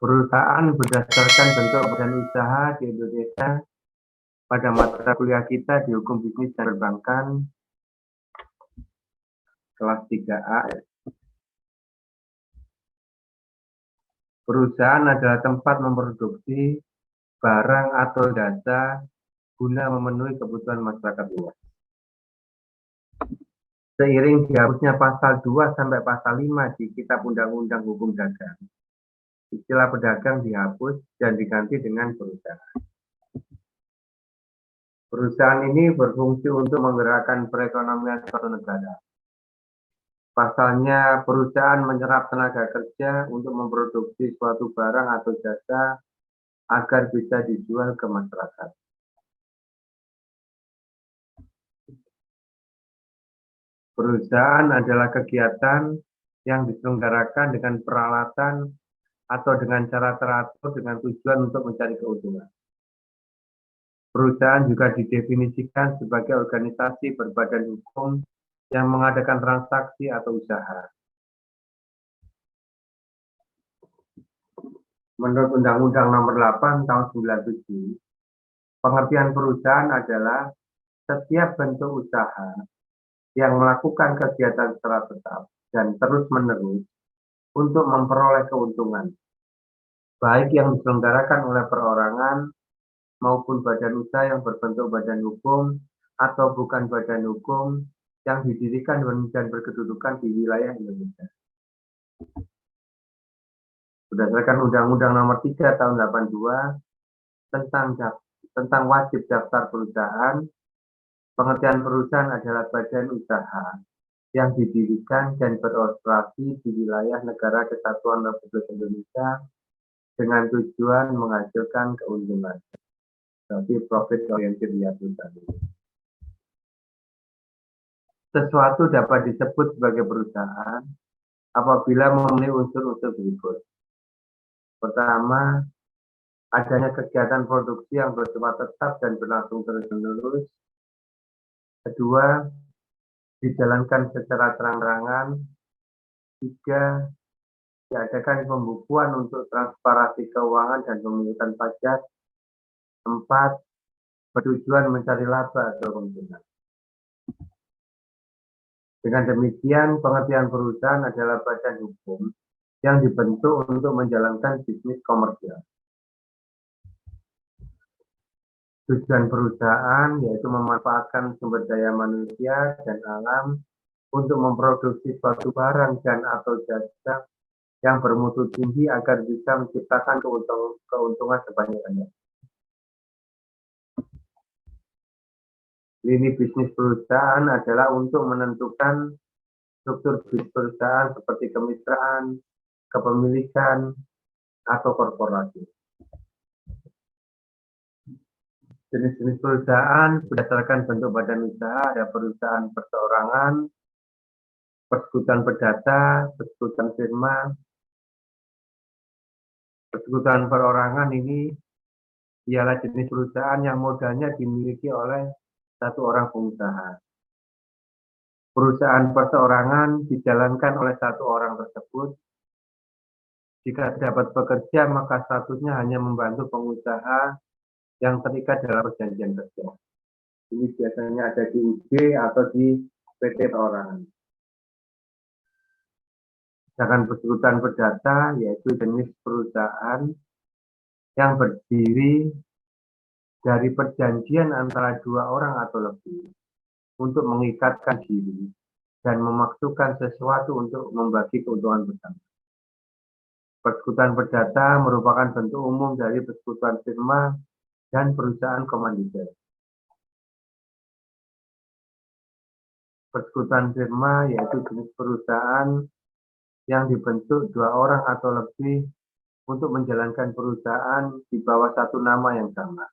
Perusahaan berdasarkan bentuk badan usaha di Indonesia pada mata kuliah kita di Hukum Bisnis dan Perbankan kelas 3A. Perusahaan adalah tempat memproduksi barang atau jasa guna memenuhi kebutuhan masyarakat luas. Seiring dihapusnya pasal 2 sampai pasal 5 di Kitab Undang-Undang Hukum Dagang, istilah pedagang dihapus dan diganti dengan perusahaan. Perusahaan ini berfungsi untuk menggerakkan perekonomian suatu negara. Pasalnya, perusahaan menyerap tenaga kerja untuk memproduksi suatu barang atau jasa agar bisa dijual ke masyarakat. Perusahaan adalah kegiatan yang diselenggarakan dengan peralatan atau dengan cara teratur dengan tujuan untuk mencari keuntungan. Perusahaan juga didefinisikan sebagai organisasi berbadan hukum yang mengadakan transaksi atau usaha. Menurut Undang-Undang Nomor 8 Tahun 97, pengertian perusahaan adalah setiap bentuk usaha yang melakukan kegiatan secara tetap dan terus-menerus untuk memperoleh keuntungan, baik yang diselenggarakan oleh perorangan maupun badan usaha yang berbentuk badan hukum atau bukan badan hukum yang didirikan dan berkedudukan di wilayah Indonesia. Berdasarkan Undang-Undang Nomor 3 Tahun 82 tentang wajib daftar perusahaan, pengertian perusahaan adalah badan usaha yang didirikan dan beroperasi di wilayah Negara Kesatuan Republik Indonesia dengan tujuan menghasilkan keuntungan. Jadi profit oriented usaha. Sesuatu dapat disebut sebagai perusahaan apabila memenuhi unsur-unsur berikut. Pertama, adanya kegiatan produksi yang bersifat tetap dan berlangsung terus-menerus. Kedua, dijalankan secara terang-terangan. Tiga, diadakan pembukuan untuk transparansi keuangan dan pemungutan pajak. 4, bertujuan mencari laba atau keuntungan. Dengan demikian, pengertian perusahaan adalah badan hukum yang dibentuk untuk menjalankan bisnis komersial. Tujuan perusahaan yaitu memanfaatkan sumber daya manusia dan alam untuk memproduksi suatu barang dan atau jasa yang bermutu tinggi agar bisa menciptakan keuntungan sebanyak-banyaknya. Lini bisnis perusahaan adalah untuk menentukan struktur bisnis perusahaan seperti kemitraan, kepemilikan, atau korporasi. Jenis-jenis perusahaan berdasarkan bentuk badan usaha ada perusahaan perseorangan, persekutuan perdata, persekutuan firma. Persekutuan perorangan ini ialah jenis perusahaan yang modalnya dimiliki oleh satu orang pengusaha. Perusahaan perseorangan dijalankan oleh satu orang tersebut. Jika dapat bekerja, maka statusnya hanya membantu pengusaha yang terikat dalam perjanjian kerja. Ini biasanya ada di UG atau di PT perorangan. Sedangkan persekutuan perdata yaitu jenis perusahaan yang berdiri dari perjanjian antara dua orang atau lebih untuk mengikatkan diri dan memaksukan sesuatu untuk membagi keuntungan bersama. Persekutuan perdata merupakan bentuk umum dari persekutuan firma dan perusahaan komanditer. Persekutuan firma yaitu jenis perusahaan yang dibentuk dua orang atau lebih untuk menjalankan perusahaan di bawah satu nama yang sama.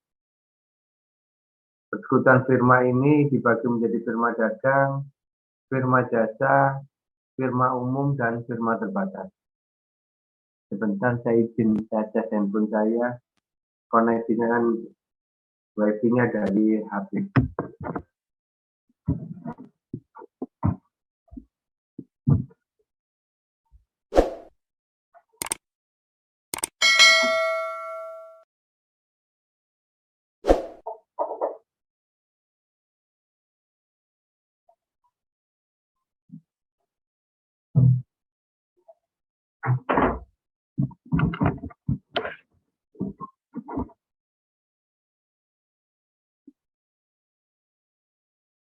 Persekutuan firma ini dibagi menjadi firma dagang, firma jasa, firma umum, dan firma terbatas. Sebentar saya izin saja handphone saya, koneksinya kan wifi-nya dari HP.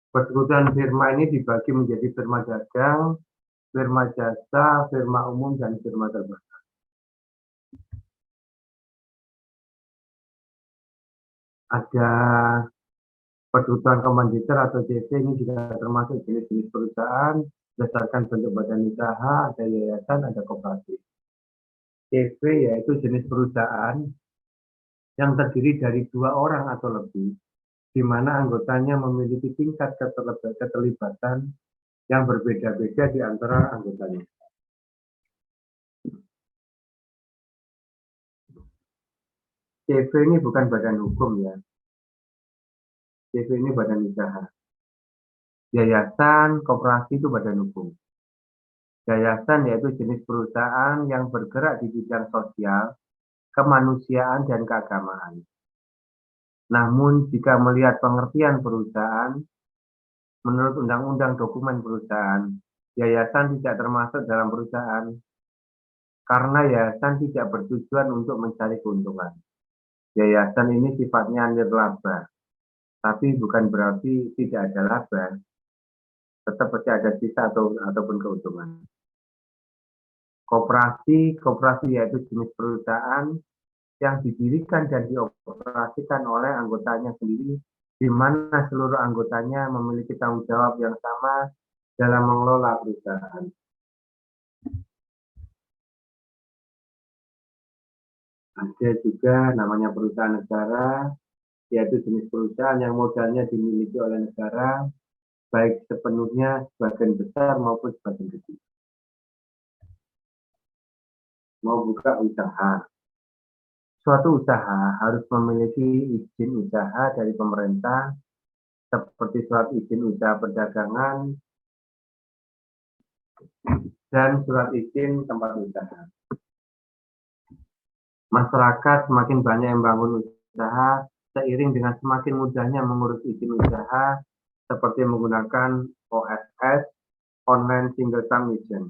Persekutuan firma ini dibagi menjadi firma dagang, firma jasa, firma umum, dan firma terbatas. Ada persekutuan komanditer atau CV, ini juga termasuk jenis-jenis perusahaan berdasarkan bentuk badan usaha, ada yayasan, ada koperasi. CV yaitu jenis perusahaan yang terdiri dari 2 orang atau lebih, di mana anggotanya memiliki tingkat keterlibatan yang berbeda-beda di antara anggotanya. CV ini bukan badan hukum ya. CV ini badan usaha. Yayasan, koperasi itu badan hukum. Yayasan yaitu jenis perusahaan yang bergerak di bidang sosial, kemanusiaan, dan keagamaan. Namun jika melihat pengertian perusahaan, menurut Undang-Undang Dokumen Perusahaan, yayasan tidak termasuk dalam perusahaan karena yayasan tidak bertujuan untuk mencari keuntungan. Yayasan ini sifatnya nirlaba, tapi bukan berarti tidak ada laba, tetap pasti ada sisa ataupun keuntungan. Koperasi yaitu jenis perusahaan yang didirikan dan dioperasikan oleh anggotanya sendiri, di mana seluruh anggotanya memiliki tanggung jawab yang sama dalam mengelola perusahaan. Ada juga namanya perusahaan negara, yaitu jenis perusahaan yang modalnya dimiliki oleh negara, baik sepenuhnya, sebagian besar maupun sebagian kecil. Mau buka usaha. Suatu usaha harus memiliki izin usaha dari pemerintah, seperti surat izin usaha perdagangan dan surat izin tempat usaha. Masyarakat semakin banyak yang membangun usaha seiring dengan semakin mudahnya mengurus izin usaha, seperti menggunakan OSS, Online Single Submission.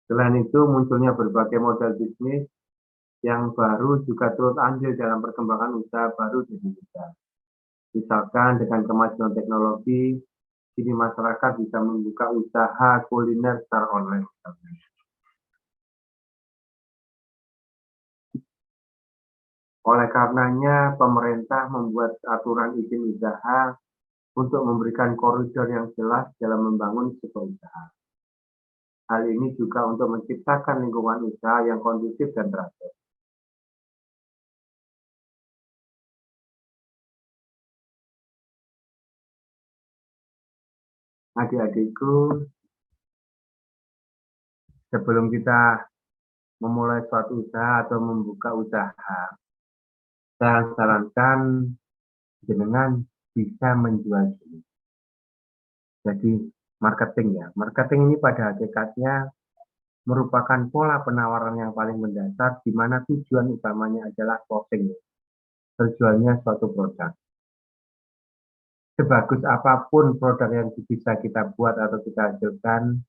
Selain itu, munculnya berbagai model bisnis yang baru juga turut andil dalam perkembangan usaha baru di Indonesia. Misalkan dengan kemajuan teknologi, kini masyarakat bisa membuka usaha kuliner secara online. Oleh karenanya, pemerintah membuat aturan izin usaha untuk memberikan koridor yang jelas dalam membangun sebuah usaha. Hal ini juga untuk menciptakan lingkungan usaha yang kondusif dan teratur. Adik-adikku, sebelum kita memulai suatu usaha atau membuka usaha, saya sarankan jenengan bisa menjual diri. Jadi marketing ya. Marketing ini pada hakikatnya merupakan pola penawaran yang paling mendasar, di mana tujuan utamanya adalah closing, terjualnya suatu produk. Sebagus apapun produk yang bisa kita buat atau kita hasilkan,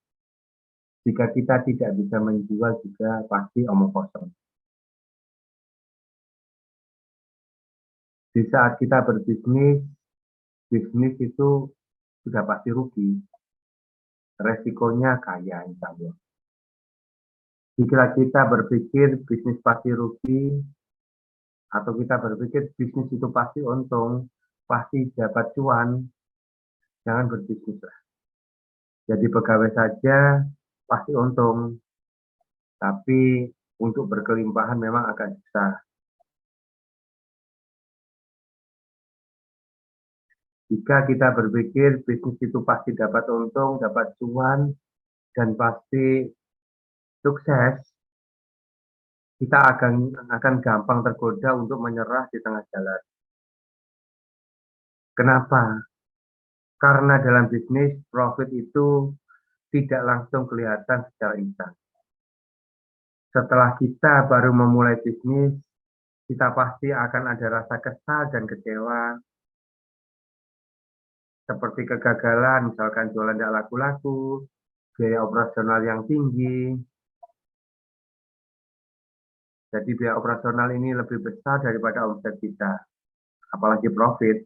jika kita tidak bisa menjual juga pasti omong kosong. Di saat kita berbisnis, bisnis itu sudah pasti rugi. Resikonya kaya, insya Allah. Jika kita berpikir bisnis pasti rugi, atau kita berpikir bisnis itu pasti untung, pasti dapat cuan, jangan berbisnis lah. Jadi pegawai saja pasti untung, tapi untuk berkelimpahan memang agak susah. Jika kita berpikir bisnis itu pasti dapat untung, dapat cuan, dan pasti sukses, kita akan gampang tergoda untuk menyerah di tengah jalan. Kenapa? Karena dalam bisnis, profit itu tidak langsung kelihatan secara instan. Setelah kita baru memulai bisnis, kita pasti akan ada rasa kesal dan kecewa, seperti kegagalan, misalkan jualan tidak laku-laku, biaya operasional yang tinggi. Jadi biaya operasional ini lebih besar daripada omset kita, apalagi profit,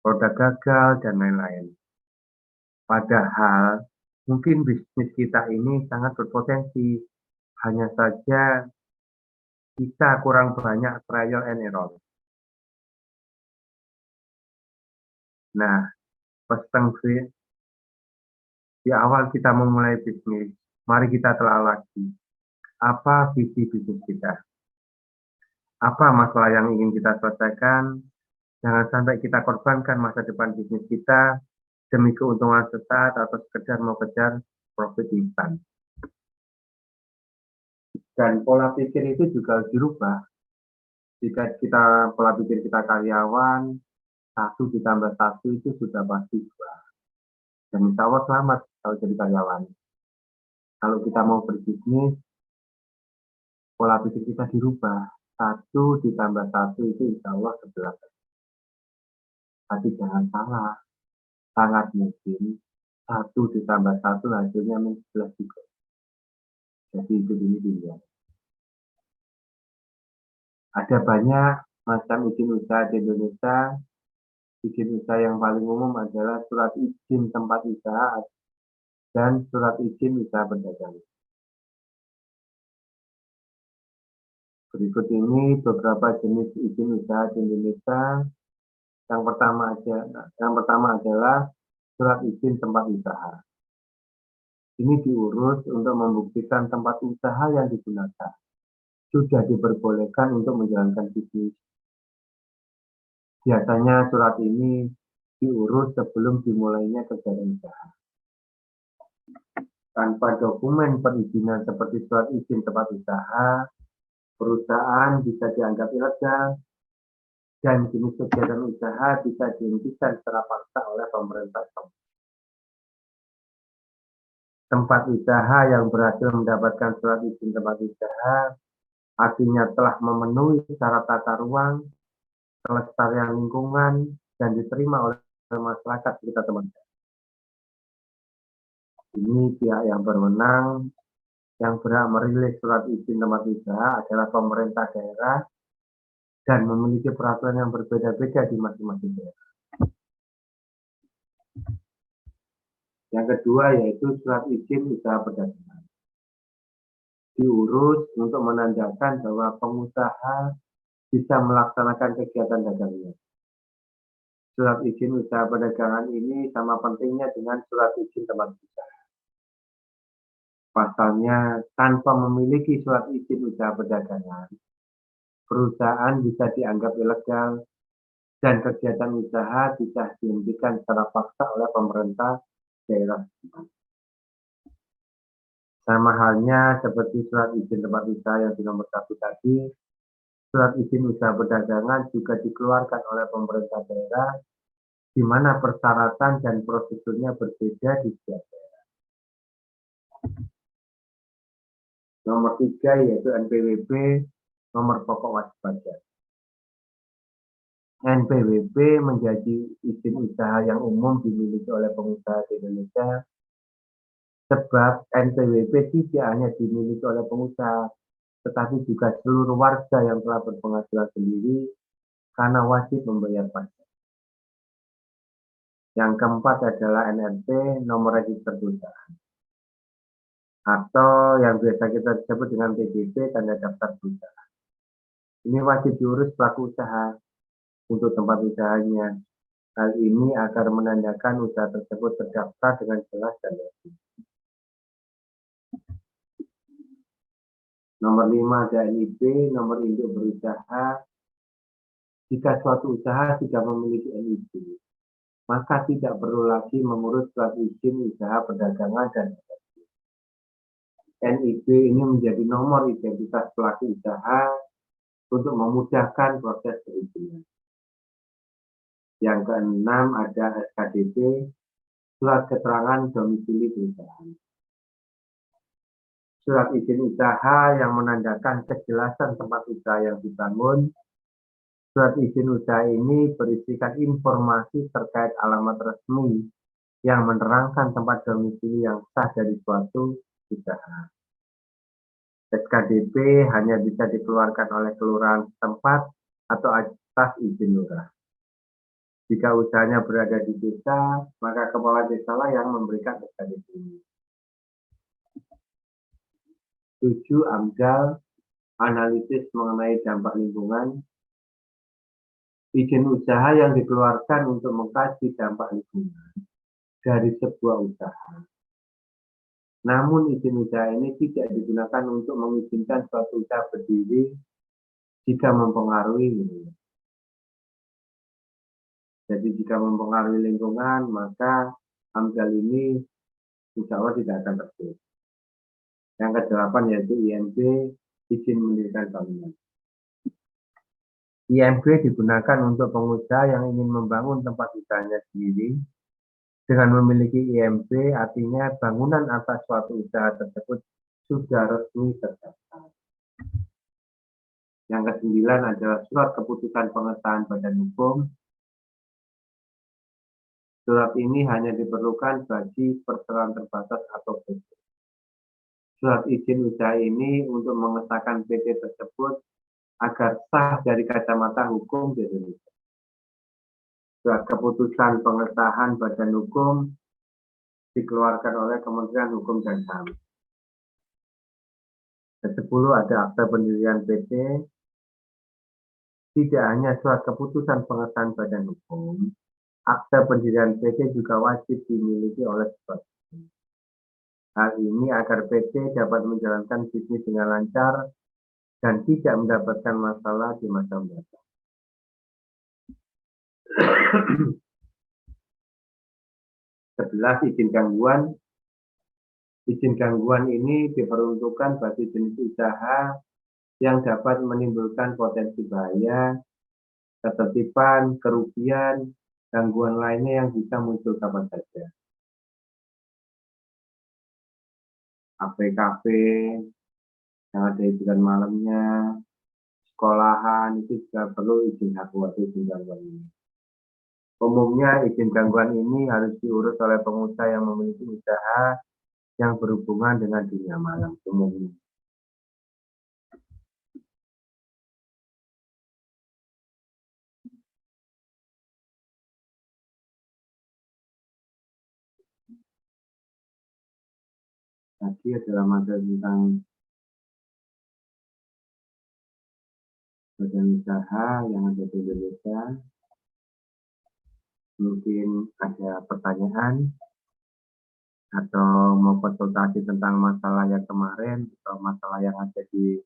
produk gagal, dan lain-lain. Padahal mungkin bisnis kita ini sangat berpotensi, hanya saja kita kurang banyak trial and error. Nah, pesan di awal kita memulai bisnis, mari kita telah lagi. Apa visi bisnis kita? Apa masalah yang ingin kita selesaikan? Jangan sampai kita korbankan masa depan bisnis kita demi keuntungan sesaat atau sekedar mau kejar profit instan. Dan pola pikir itu juga harus dirubah. Jika pola pikir kita karyawan, 1 ditambah 1 itu sudah pasti 2. Dan insya Allah selamat kalau jadi karyawan. Kalau kita mau berbisnis, pola pikir kita dirubah. 1 ditambah 1 itu insya Allah 11. Tapi jangan salah, sangat mungkin 1 ditambah 1 hasilnya 11 juga. Jadi itu ini dilihat. Ada banyak macam izin usaha di Indonesia. Izin usaha yang paling umum adalah surat izin tempat usaha dan surat izin usaha perdagangan. Berikut ini beberapa jenis izin usaha di Indonesia. Yang pertama adalah surat izin tempat usaha. Ini diurus untuk membuktikan tempat usaha yang digunakan sudah diperbolehkan untuk menjalankan bisnis. Biasanya surat ini diurus sebelum dimulainya kegiatan usaha. Tanpa dokumen perizinan seperti surat izin tempat usaha, perusahaan bisa dianggap ilegal dan jenis kegiatan usaha bisa dihentikan secara paksa oleh pemerintah. Tempat usaha yang berhasil mendapatkan surat izin tempat usaha artinya telah memenuhi syarat tata ruang, kelestarian lingkungan, dan diterima oleh masyarakat sekitar tempat. Ini pihak yang berwenang yang berhak merilis surat izin tempat usaha adalah pemerintah daerah dan memiliki peraturan yang berbeda-beda di masing-masing daerah. Yang kedua yaitu surat izin usaha perdagangan. Diurus untuk menandakan bahwa pengusaha bisa melaksanakan kegiatan dagangnya. Surat izin usaha perdagangan ini sama pentingnya dengan surat izin tempat usaha. Pasalnya, tanpa memiliki surat izin usaha perdagangan, perusahaan bisa dianggap ilegal dan kegiatan usaha bisa dihentikan secara paksa oleh pemerintah daerah. Sama halnya seperti surat izin tempat usaha yang di nomor 1 tadi, surat izin usaha perdagangan juga dikeluarkan oleh pemerintah daerah, di mana persyaratan dan prosedurnya berbeda di setiap daerah. Nomor 3 yaitu NPWP, nomor pokok wajib pajak. NPWP menjadi izin usaha yang umum dimiliki oleh pengusaha di Indonesia, sebab NPWP tidak hanya dimiliki oleh pengusaha, tetapi juga seluruh warga yang telah berpenghasilan sendiri karena wajib membayar pajak. Yang keempat adalah NRP, nomor register perusahaan. Atau yang biasa kita sebut dengan TDP, tanda daftar perusahaan. Ini wajib diurus pelaku usaha untuk tempat usahanya. Hal ini agar menandakan usaha tersebut terdaftar dengan jelas dan yakin. Nomor 5 ada NIB, nomor induk berusaha. Jika suatu usaha tidak memiliki NIB, maka tidak perlu lagi mengurus surat izin usaha perdagangan dan NIB ini menjadi nomor identitas pelaku usaha untuk memudahkan proses perizinan. Yang keenam ada SKDP, surat keterangan domisili perusahaan. surat izin usaha yang menandakan kejelasan tempat usaha yang dibangun. Surat izin usaha ini berisikan informasi terkait alamat resmi yang menerangkan tempat domisili yang sah dari suatu usaha. SKDP hanya bisa dikeluarkan oleh kelurahan setempat atau atas izin lurah. Jika usahanya berada di desa, maka kepala desa lah yang memberikan SKDP ini. 7. AMDAL, analisis mengenai dampak lingkungan. Izin usaha yang dikeluarkan untuk mengkaji dampak lingkungan dari sebuah usaha. Namun izin usaha ini tidak digunakan untuk mengizinkan suatu usaha berdiri jika mempengaruhi lingkungan. Jadi jika mempengaruhi lingkungan, maka AMDAL ini insya Allah tidak akan terbit. Yang ke-8 yaitu IMB, izin mendirikan bangunan. IMB digunakan untuk pengusaha yang ingin membangun tempat usahanya sendiri. Dengan memiliki IMB, artinya bangunan atas suatu usaha tersebut sudah resmi terdaftar. Yang ke-9 adalah surat keputusan pengesahan badan hukum. Surat ini hanya diperlukan bagi perseroan terbatas atau PT. Surat izin usaha ini untuk mengesahkan PT tersebut agar sah dari kacamata hukum di Indonesia. Surat keputusan pengesahan badan hukum dikeluarkan oleh Kementerian Hukum dan HAM. Ke-10 ada akta pendirian PT. Tidak hanya surat keputusan pengesahan badan hukum, akta pendirian PT juga wajib dimiliki oleh sebuah PT. Hal ini agar PT dapat menjalankan bisnis dengan lancar dan tidak mendapatkan masalah di masa mendatang. Sebelas, izin gangguan. Izin gangguan ini diperuntukkan bagi jenis usaha yang dapat menimbulkan potensi bahaya, ketertiban, kerugian, gangguan lainnya yang bisa muncul kapan saja. Kafe-kafe yang ada hiburan malamnya, sekolahan itu juga perlu izin hak atau izin gangguan ini. Umumnya izin gangguan ini harus diurus oleh pengusaha yang memiliki usaha yang berhubungan dengan dunia malam umumnya. Tadi adalah materi tentang badan usaha yang ada di Indonesia. Mungkin ada pertanyaan atau mau konsultasi tentang masalah yang kemarin atau masalah yang ada di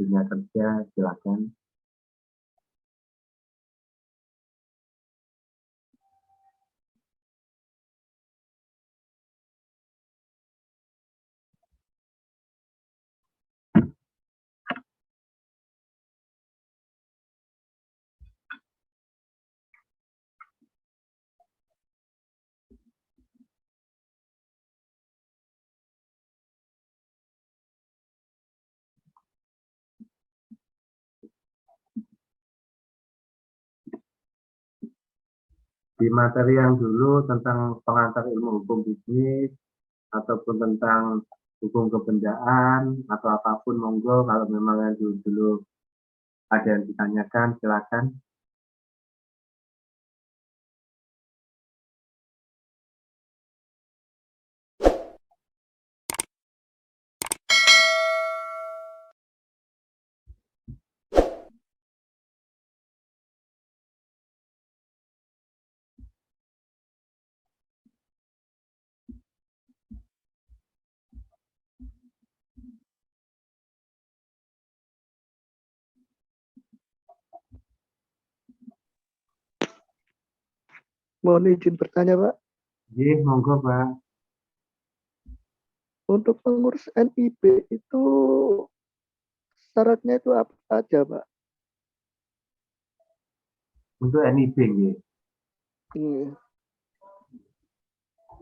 dunia kerja, silakan. Di materi yang dulu tentang pengantar ilmu hukum bisnis ataupun tentang hukum kebendaan atau apapun, monggo kalau memang yang dulu ada yang ditanyakan silakan. Mohon izin bertanya, Pak. Iya, monggo, Pak. Untuk pengurus NIB itu syaratnya itu apa aja, Pak? Untuk NIB, ya.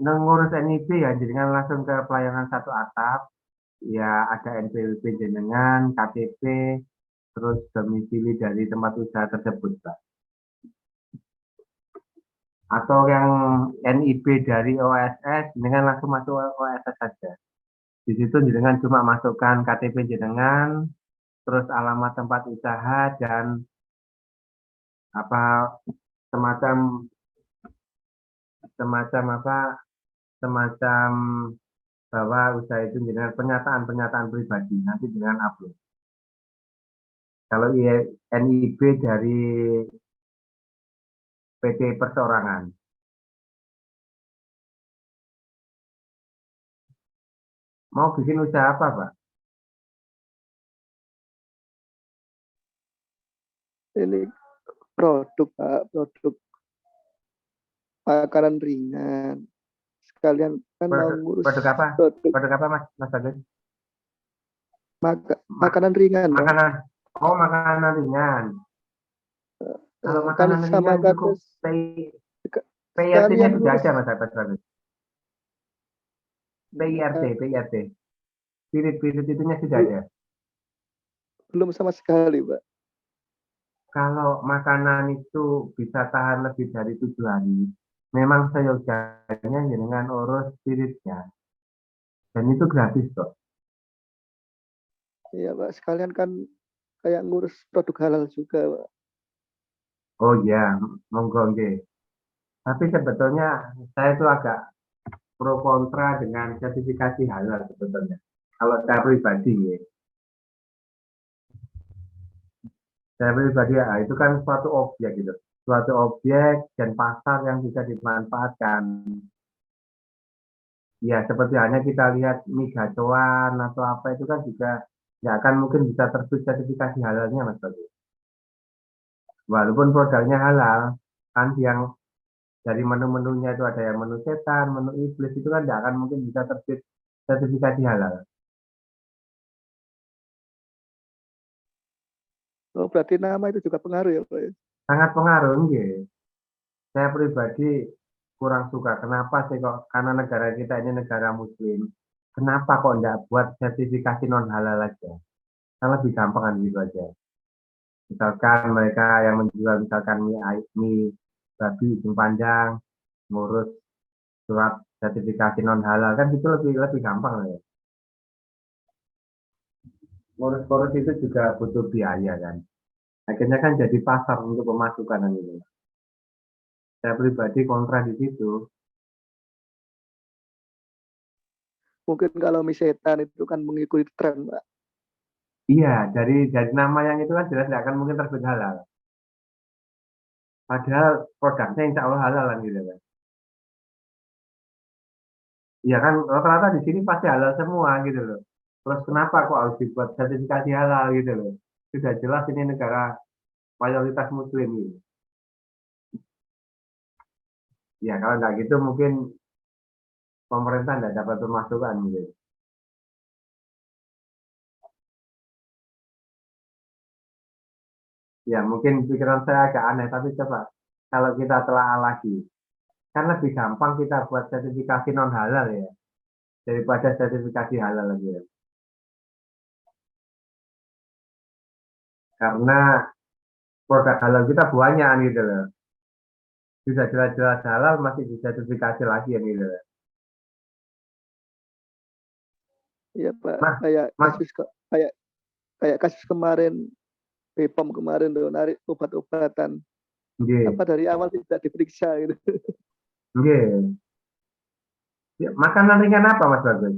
Nah, ngurus NIB ya, jadi langsung ke pelayanan satu atap. Ya ada NPWP jenengan, KTP, terus domisili dari tempat usaha tersebut, Pak. Atau yang NIB dari OSS, dengan langsung masuk OSS saja. Di situ jenengan cuma masukkan KTP jenengan, terus alamat tempat usaha dan apa semacam semacam apa semacam bahwa usaha itu dengan pernyataan pribadi nanti dengan upload. Kalau NIB dari PT perseorangan. Mau bikin usaha apa, Pak? Ini produk, Pak, produk makanan ringan. Sekalian kan mau Produk, ngurus produk apa? produk Produk apa, Mas Agus? makanan ringan, Pak. Makanan. Oh, makanan ringan. Kalau Kan makanan sama ringan cukup kados PIRT-nya sekalian sudah ngurus ada, Mas Agus. PIRT. Spirit itunya sudah ada. belum sama sekali, Pak. Kalau makanan itu bisa tahan lebih dari 7 hari, memang seyogyanya dengan urus spiritnya. Dan itu gratis kok. Iya, Pak. Sekalian kan kayak ngurus produk halal juga, Pak. Oh iya, monggo nggih. Tapi sebetulnya saya itu agak pro kontra dengan sertifikasi halal sebetulnya. Kalau saya pribadi ya. Saya pribadi ya, itu kan suatu objek gitu. Suatu objek dan pasar yang bisa dimanfaatkan. Ya, seperti hanya kita lihat mie gacoan atau apa itu kan juga nggak akan mungkin bisa terbit sertifikasi halalnya, Mas Bagus. Walaupun produknya halal, kan yang dari menu-menunya itu ada yang menu setan, menu iblis itu kan nggak akan mungkin bisa terbit sertifikasi halal. Oh, berarti nama itu juga pengaruh ya, Pak. Sangat pengaruh, nggih. Saya pribadi kurang suka. Kenapa sih kok? Karena negara kita ini negara Muslim. Kenapa kok nggak buat sertifikasi non halal aja? Kan lebih gampang kan gitu aja. Misalkan mereka yang menjual misalkan mie babi ujung panjang, ngurus surat sertifikasi non halal kan itu lebih lebih gampang ya. Ngurus-ngurus itu juga butuh biaya kan. Akhirnya kan jadi pasar untuk pemasukan kan gitu. Saya pribadi kontra di situ. Mungkin kalau mie setan itu kan mengikuti tren, Pak. Iya, dari nama yang itu kan jelas nggak akan mungkin terbit halal. Padahal produknya insya Allah halal kan gitu kan. Iya kan rata-rata di sini pasti halal semua gitu loh. Terus kenapa kok harus dibuat sertifikasi halal gitu loh. Sudah jelas ini negara mayoritas muslim gitu. Ya kalau nggak gitu mungkin pemerintah nggak dapat pemasukan gitu. Ya mungkin pikiran saya agak aneh tapi coba kalau kita telah lagi kan lebih gampang kita buat sertifikasi non halal ya daripada sertifikasi halal lagi ya. Karena produk halal kita banyak gitu loh. Sudah jelas-jelas halal masih disertifikasi lagi ya gitu loh. Iya, Pak. Mas, Kayak mas, kasus kayak kayak kasus kemarin BPOM kemarin tuh narik obat-obatan nggih, apa dari awal tidak diperiksa gitu. nggih. Ya, makanan ringan apa Mas Bagus?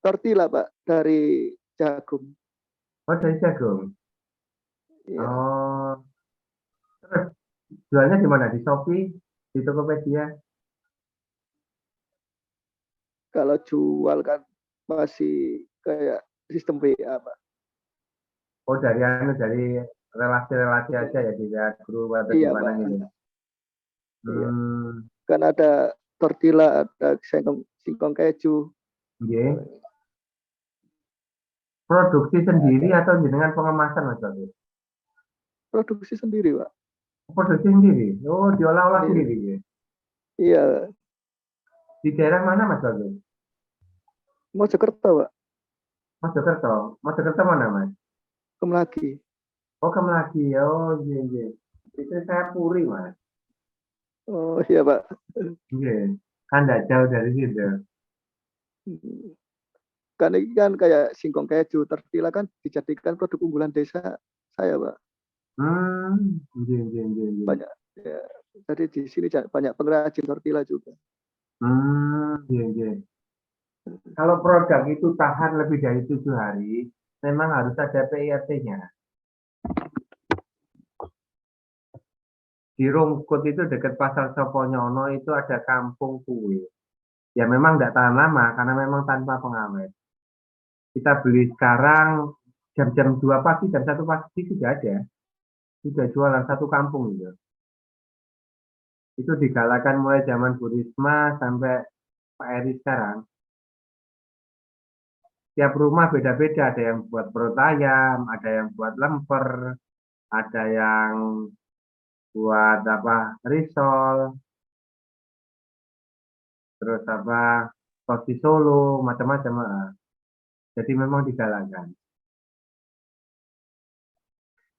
Tortilla, Pak, dari jagung. Oh dari jagung. Iya. Oh, terus jualnya di mana? Di Shopee, di Tokopedia? Kalau jual kan masih kayak sistem WA, Pak. Oh dari relasi-relasi aja ya di grup atau di Iya, mana Pak. gitu. Iya. Hmm, Kan ada tortilla, ada singkong, singkong keju. nggih. Produksi sendiri Ada atau jenengan pengemasan Mas Bagus? produksi sendiri, Pak. Produksi sendiri. Oh, diolah-olah Iya. sendiri ya. Iya. Di daerah mana Mas Bagus? Mojokerto, Pak. Mojokerto. Mojokerto mana, Mas? Kemlaki. Oh, Kemlaki. Oh, iya, iya. Itu saya Puri, Mas. Oh iya, Pak. Iya. Kan nggak jauh dari situ. Hmm. Kan ini kan kayak singkong keju, tortilla kan dijadikan produk unggulan desa saya, Pak. Iya, iya, iya, iya. Banyak ya. Jadi di sini banyak pengrajin tortilla juga. Iya, iya. Kalau produk itu tahan lebih dari 7 hari, memang harus ada PIRT-nya. Di Rungkut itu dekat Pasar Soponyono itu ada kampung kue. Ya memang tidak tahan lama karena memang tanpa pengawet. Kita beli sekarang jam-jam 2 pagi, jam 1 pagi sudah ada. Sudah jualan satu kampung itu. Itu digalakan mulai zaman Bu Risma sampai Pak Eri sekarang. Tiap rumah beda-beda, ada yang buat perut ayam, ada yang buat lemper, ada yang buat apa risol, terus apa sosis Solo, macam-macam. Jadi memang digalakkan.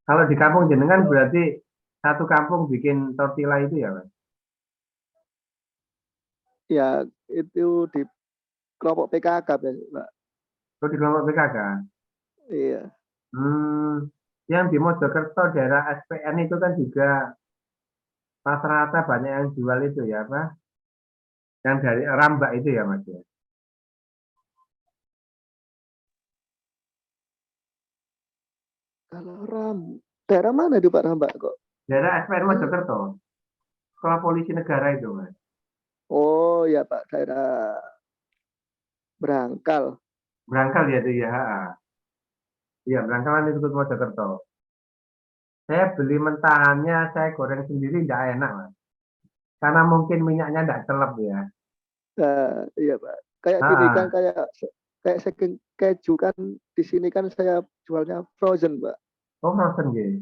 Kalau di kampung jenengan berarti satu kampung bikin tortilla itu ya, Mas? Ya itu di kelompok PKK, Pak. Kalau di kelompok PKK. Iya. Yang di Mojokerto daerah SPN itu kan juga rata-rata banyak yang jual itu ya, apa? Yang dari Rambak itu ya, Mas ya. Kalau daerah mana itu Pak Rambak kok? Daerah SPN Mojokerto. Sekolah Polisi Negara itu, Mas. Oh ya Pak, daerah Berangkal. Berangkal ya itu ya. Iya, berangkalan itu ke Mojokerto. Saya beli mentahannya, saya goreng sendiri tidak enak, Mas. Karena mungkin minyaknya tidak celep ya. Iya Pak. Kayak gini kan Ah, kayak segeng keju kan di sini kan saya jualnya frozen, Pak. oh frozen gitu.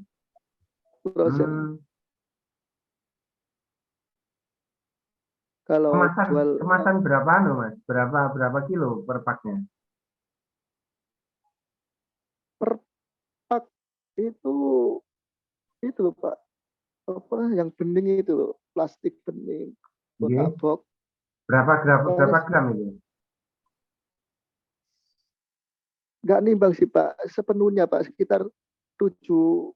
Frozen. Hmm, Kalau kemasan jual kemasan berapa anu, Mas? Berapa berapa kilo per paknya? per pak itu loh, Pak. Apa yang bening itu loh, plastik bening, kotak Nggih. box. Soalnya Berapa gram itu? nggak nimbang sih Pak, sepenuhnya Pak, sekitar 7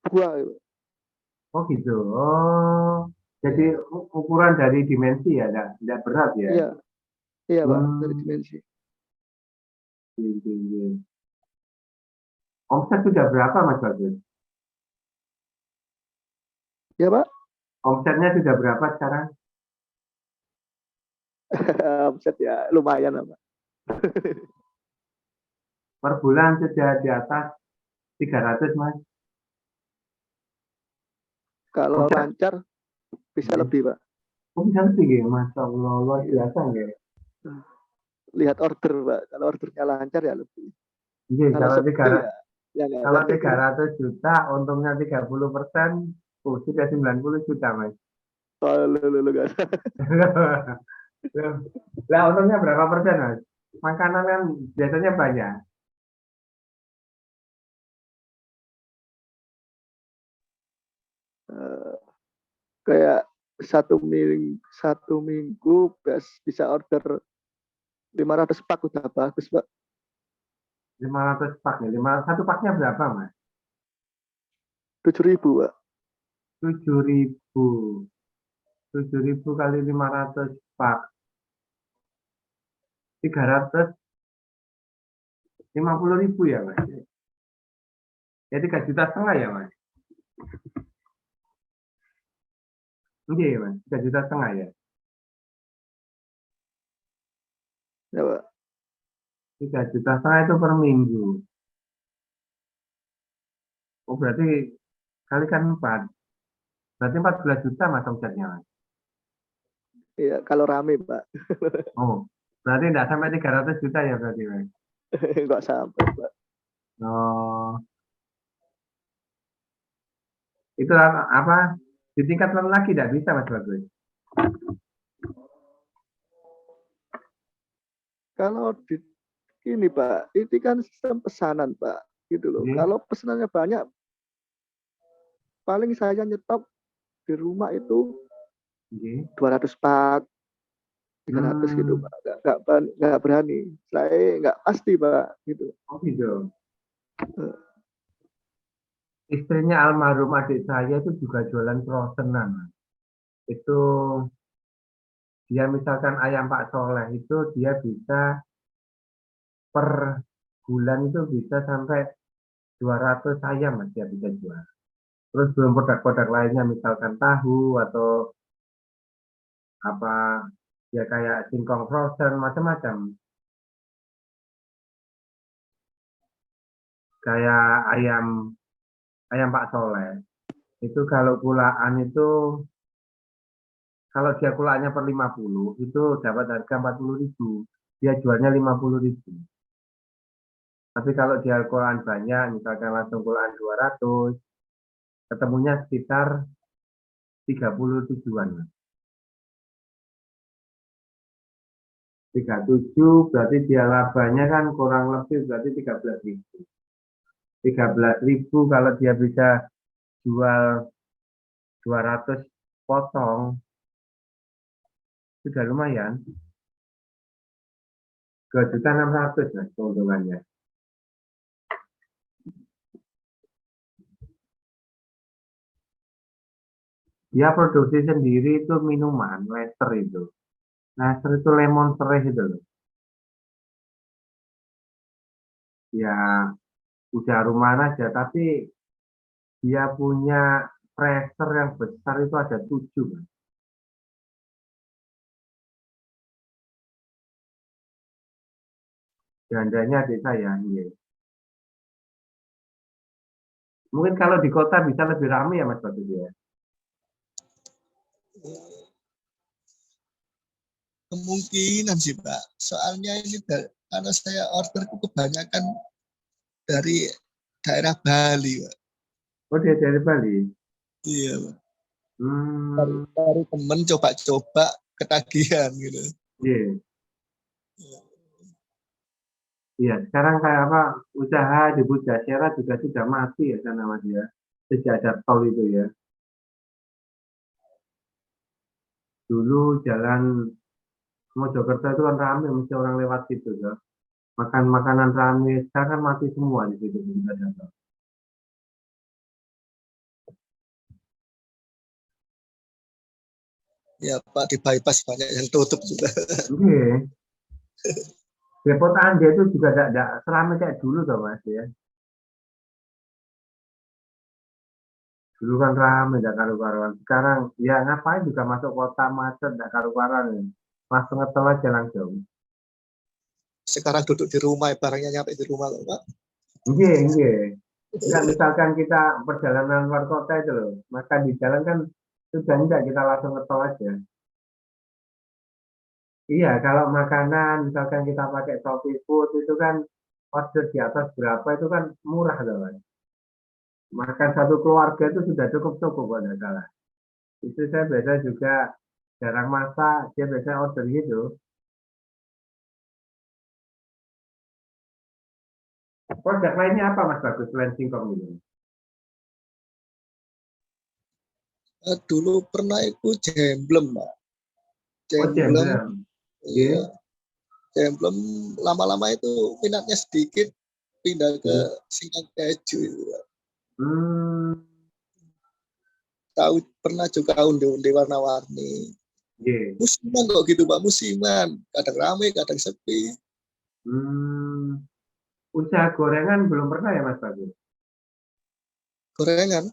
buah. Oh gitu. Oh, jadi Ya. ukuran dari dimensi ya, tidak berat ya. Iya, iya Pak, dari Hmm, dimensi. iya, iya, iya. Omset sudah berapa, Mas Bagus? Ya Pak, Omsetnya sudah berapa sekarang? omset ya lumayan lah Pak. Per bulan sudah di atas 300, Mas. Kalau Omset, lancar bisa nggih. lebih Pak. Oh, bisa lebih ya, Masya Allah, luar Iya. biasa ya. Lihat order Pak, kalau ordernya lancar ya lebih. Iya, Kalau sepi ya nggak ada. kalau 300 juta, untungnya 30%, sudah 90 juta, Mas. Kalau lu nggak ada. Lah, untungnya berapa persen, Mas? Makanan kan biasanya banyak. Eh, kayak satu minggu bisa order 500 pak udah bagus Pak. 500 pak ya. Satu paknya berapa, Mas? 7.000 Pak. 7.000. 7.000 kali 500 pak. 350.000 ya, Mas? Ya 3,5 juta ya, Mas? Iya, ya, Mas. 3,5 juta ya. Ya Pak. 3,5 juta itu per minggu. Oh, berarti kalikan 4. Berarti 14 juta, Mas, omsetnya, Mas. Iya, kalau rame Pak. Oh, berarti tidak sampai 300 juta ya berarti, Mas? Nggak sampai Pak. Oh, itu apa? Ditingkatkan lagi tidak bisa, Mas Bagus? Kalau Ini Pak, ini kan sistem pesanan Pak, gitu loh. Kalau pesanannya banyak, paling saya nyetok di rumah itu 200 pak, 300 gitu Pak. Nggak berani. Saya nggak pasti Pak, gitu. Oh gitu. Istrinya almarhum adik saya itu juga jualan frozenan. Itu dia misalkan ayam Pak Soleh itu dia bisa per bulan itu bisa sampai 200 ayam Mas, dia bisa jual. Terus belum produk-produk lainnya misalkan tahu atau apa ya kayak singkong frozen macam-macam. Kayak ayam Pak Soleh. Itu kalau kulaan itu kalau dia kulaannya per 50 itu dapat harga 40.000. Dia jualnya 50.000. Tapi kalau dia kulaan banyak, misalkan langsung kulaan 200, ketemunya sekitar 37-an. 37 berarti dia labanya kan kurang lebih berarti 13.000. 13.000 kalau dia bisa jual 200 potong, sudah lumayan. 2.600.000 Mas keuntungannya. Dia produksi sendiri itu minuman, Lester itu. Lester itu lemon sereh itu loh. Ya, udah rumahan aja, tapi dia punya freezer yang besar itu ada 7. Mas. Jandanya adik saya, iya. Mungkin kalau di kota bisa lebih ramai ya Mas Bagus ya. Kemungkinan sih Pak. Soalnya ini karena saya order kebanyakan dari daerah Bali Pak. Oh dia dari Bali? Iya Pak. Hmm. Dari temen coba-coba ketagihan gitu. Iya. Iya, sekarang kayak apa usaha di Pujasera juga sudah mati ya sana Mas ya. Sejak ada tol itu ya. Dulu jalan Mojokerto itu kan ramai, mesti orang lewat situ ya. Makan makanan ramai, sekarang kan mati semua di situ. Ya Pak, di bypass banyak yang tutup juga. Oke. Depot Anda itu juga tidak seramai kayak dulu toh Mas ya. Dulu kan ramai tidak karu-karuan. Sekarang ya ngapain juga masuk kota macet tidak karu-karuan. Langsung ngetol aja langsung. Sekarang duduk di rumah, barangnya nyampe di rumah loh Pak. Iya, iya. Enggak, misalkan kita perjalanan luar kota itu loh, makan di jalan kan sudah enggak kita langsung ngetol aja. Iya, kalau makanan misalkan kita pakai Shopee Food itu kan order di atas berapa itu kan murah loh kan. Makan satu keluarga itu sudah cukup-cukup kalau tidak salah. Itu saya biasa juga jarang masak, dia biasa order gitu. Produk lainnya apa Mas Bagus selain singkong ini? Dulu pernah ikut Jemblem Pak. Oh, Jemblem, jam-jam. iya. Iya. Jemblem lama-lama itu minatnya sedikit, pindah ke singkong keju itu Pak. Tahu pernah juga unde-unde warna-warni. Iya. Musiman kok gitu Pak, musiman. Kadang rame, kadang sepi. Usaha gorengan belum pernah ya Mas Bagus? Gorengan?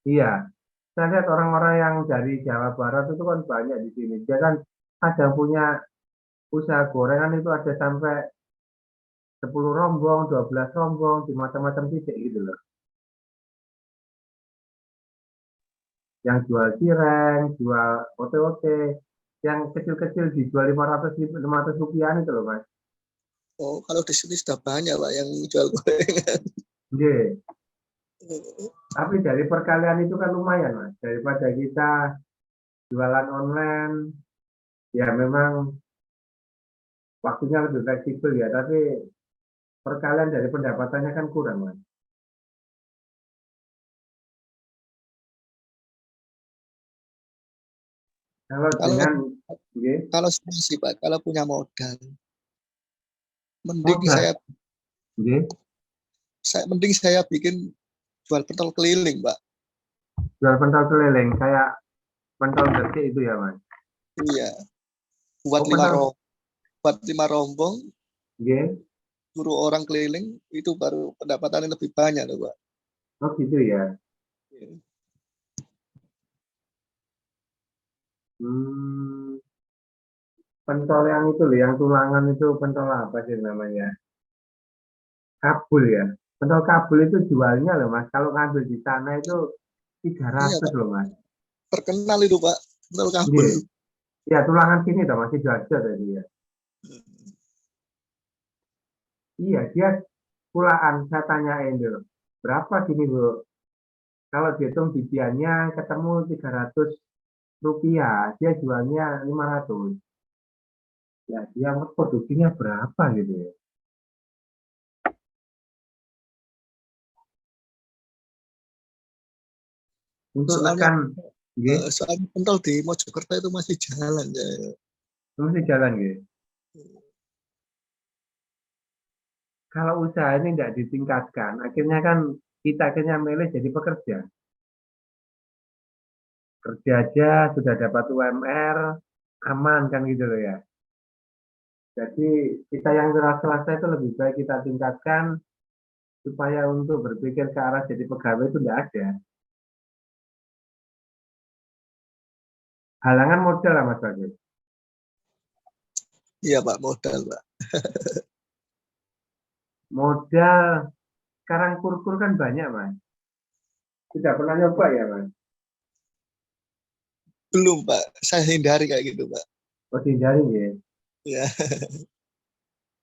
Iya. Saya lihat orang-orang yang dari Jawa Barat itu kan banyak di sini. Dia kan ada punya usaha gorengan itu ada sampai 10 rombong, 12 rombong, di macam-macam titik gitu loh. Yang jual cireng, jual ote-ote, yang kecil-kecil dijual 500 rupiah itu loh Mas. Oh, kalau di sini sudah banyak Pak yang jual gorengan. Iya. Tapi dari perkalian itu kan lumayan Mas. Daripada kita jualan online, ya memang waktunya lebih fleksibel ya, tapi perkalian dari pendapatannya kan kurang, Mas. Kalau Kalau dengan ya, kalau saya sih Pak, kalau punya modal, mending modal, saya ya, mending saya bikin jual pentol keliling, Pak. jual pentol keliling kayak pentol gede itu ya, Mas. Iya, buat Oh, pentol, buat 5 rombong, ya, suruh orang keliling, itu baru pendapatannya lebih banyak loh, Pak. oh gitu ya. Hmm, pentol yang itu loh, yang tulangan itu pentol apa sih namanya? Kabul ya. Pentol kabul itu jualnya loh, Mas. Kalau ngambil di sana itu tiga Iya, ratus Pak. loh, Mas. Terkenal itu, Pak. Pentol kabul. Iya. Ya, tulangan sini tuh masih Sidoarjo tadi ya. Iya, dia pulaan. Saya tanyain dulu. Berapa sini, Bu? Kalau dihitung bibiannya ketemu 300 rupiah. Dia jualnya 500. Ya, dia produksinya berapa gitu ya. Untuk Soalnya nekan, gitu, soalnya pentol di Mojokerto itu masih jalan ya. mesti jalan gitu. Kalau usaha ini tidak ditingkatkan, akhirnya kan kita akhirnya milih jadi pekerja. Kerja aja sudah dapat UMR, aman kan gitu loh ya. Jadi kita yang wira swasta itu lebih baik kita tingkatkan supaya untuk berpikir ke arah jadi pegawai itu tidak ada. Halangan modal lah Mas Bagus. Iya, Pak, modal, Pak. Modal sekarang kur-kur kan banyak Mas. Tidak pernah nyoba ya Mas. Belum, Pak. Saya hindari kayak gitu, Pak. Oh hindari ya. Ya,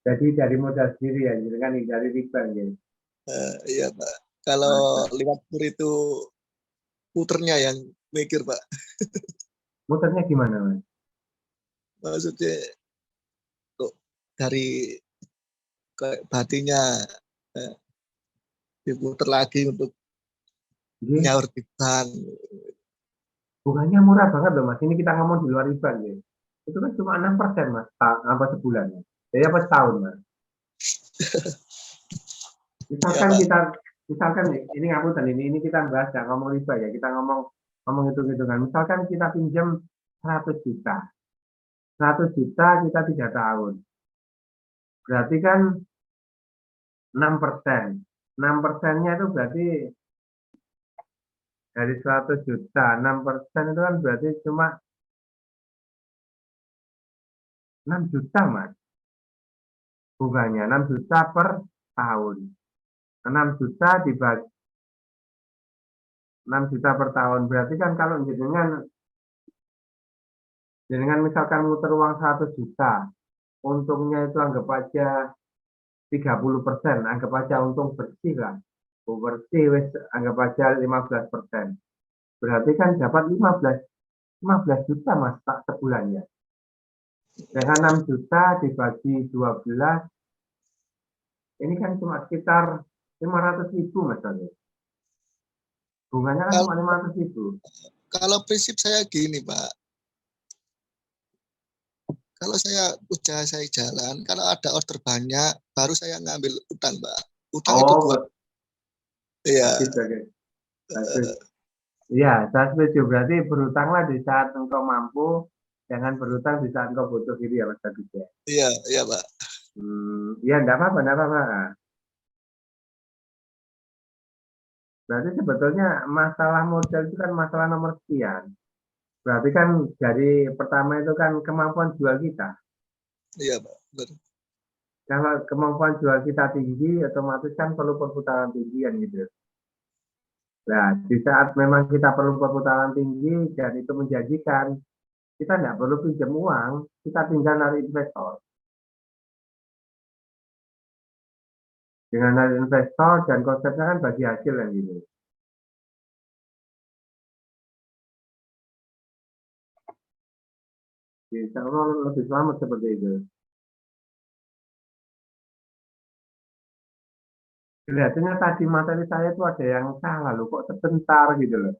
Jadi dari modal sendiri ya, jadi kan hindari riba ya. iya, Pak. Kalau Masa. lewat kur itu puternya yang mikir, Pak. Muternya gimana Mas? Maksudnya kok dari batinya eh, diputer lagi untuk Jadi nyaur di bank. bunganya murah banget loh Mas. Ini kita ngomong di luar riba ya. Itu kan cuma 6% Mas, apa sebulan ya. Jadi apa setahun Mas? Ya, Misalkan Pak. kita, misalkan nih, ini ngapunten ini kita bahas ya ngomong riba ya, kita ngomong ngomong hitung-hitungan. Misalkan kita pinjam 100 juta, 100 juta kita 3 tahun, berarti kan 6%. 6%-nya itu berarti dari 100 juta, 6% itu kan berarti cuma 6 juta Mas, bunganya 6 juta per tahun. 6 juta dibagi 6 juta per tahun, berarti kan kalau dengan misalkan muter uang 100 juta, untungnya itu anggap aja 30%, anggap aja untung bersih lah. Bersih, wes, anggap aja 15%. Berarti kan dapat 15 juta mas tak sebulannya. Dengan 6 juta dibagi 12, ini kan cuma sekitar 500 ribu mas. Bunganya kan Kalau, cuma 500 ribu. kalau prinsip saya gini, Pak. Kalau saya usaha saya jalan, kalau ada order banyak, baru saya ngambil utang, Pak. Utang itu Oh, buat, ya, bagus, bagus. Bagus. Iya, saya setuju. Berarti berutanglah di saat engkau mampu, jangan berutang di saat engkau butuh gitu ya Mas Bagus ya. iya, iya, Pak. Ya enggak apa-apa, enggak apa-apa. Berarti sebetulnya masalah modal itu kan masalah nomor sekian. Berarti kan dari pertama itu kan kemampuan jual kita. Iya, Pak. Betul. Kalau kemampuan jual kita tinggi, otomatis kan perlu perputaran tinggi gitu. Nah, di saat memang kita perlu perputaran tinggi dan itu menjanjikan, kita nggak perlu pinjam uang, kita tinggal narik investor. Dengan narik investor dan konsepnya kan bagi hasil yang gitu. Jadi, insya Allah lebih selamat seperti itu. Kelihatannya tadi materi saya itu ada yang salah loh, kok sebentar gitu loh.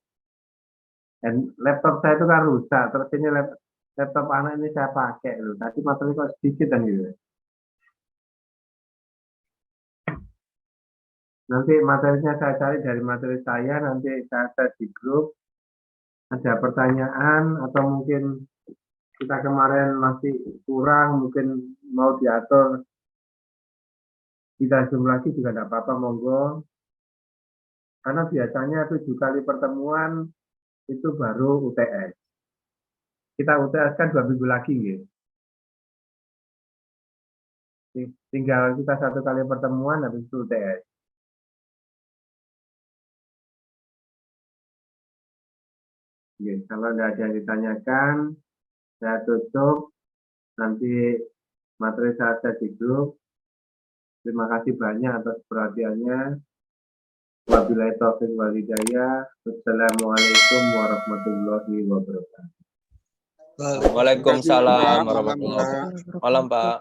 Dan laptop saya itu kan rusak, terus ini laptop anak ini saya pakai loh. Tadi materi kok sedikit dan gitu. Nanti materinya saya cari dari materi saya, nanti saya share di grup. Ada pertanyaan atau mungkin kita kemarin masih kurang, mungkin mau diatur kita zoom lagi juga tidak apa-apa, monggo. Karena biasanya 7 kali pertemuan itu baru UTS. Kita UTS kan 2 minggu lagi, gitu. Tinggal kita 1 kali pertemuan habis itu UTS. Gitu. Kalau tidak ada yang ditanyakan, saya tutup. Nanti materi saya di grup. Terima kasih banyak atas perhatiannya. Wabillahi taufiq wal hidayah. Wassalamualaikum warahmatullahi wabarakatuh. Waalaikumsalam warahmatullahi wabarakatuh. Malam, Pak.